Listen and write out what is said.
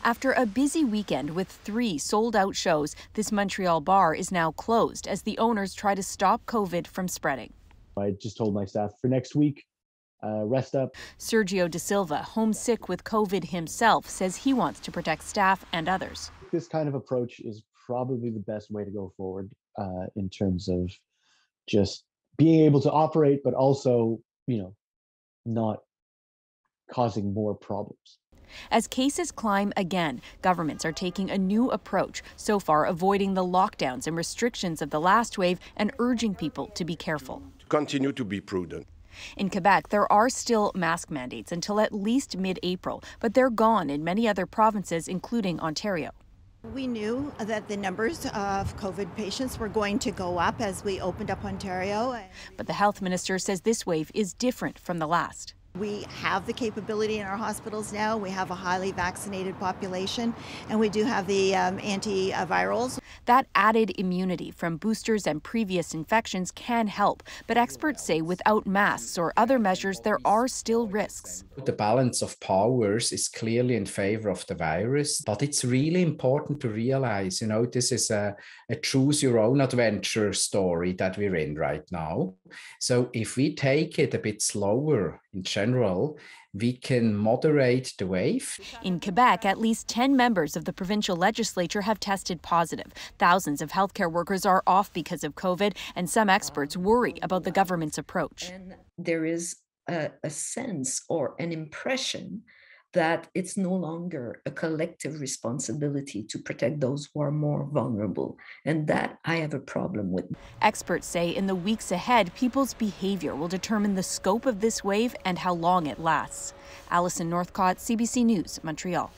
After a busy weekend with 3 sold-out shows, this Montreal bar is now closed as the owners try to stop COVID from spreading. I just told my staff for next week, rest up. Sergio De Silva, homesick with COVID himself, says he wants to protect staff and others. This kind of approach is probably the best way to go forward in terms of just being able to operate, but also, not causing more problems. As cases climb again, governments are taking a new approach, so far avoiding the lockdowns and restrictions of the last wave and urging people to be careful. Continue to be prudent. In Quebec, there are still mask mandates until at least mid-April, but they're gone in many other provinces, including Ontario. We knew that the numbers of COVID patients were going to go up as we opened up Ontario. But the health minister says this wave is different from the last. We have the capability in our hospitals now. We have a highly vaccinated population, and we do have the antivirals. That added immunity from boosters and previous infections can help, but experts say without masks or other measures, there are still risks. The balance of powers is clearly in favor of the virus, but it's really important to realize, this is a choose your own adventure story that we're in right now. So if we take it a bit slower in general, we can moderate the wave. In Quebec, at least 10 members of the provincial legislature have tested positive. Thousands of healthcare workers are off because of COVID, and some experts worry about the government's approach. And there is a sense or an impression that it's no longer a collective responsibility to protect those who are more vulnerable. And that I have a problem with. Experts say in the weeks ahead, people's behavior will determine the scope of this wave and how long it lasts. Alison Northcott, CBC News, Montreal.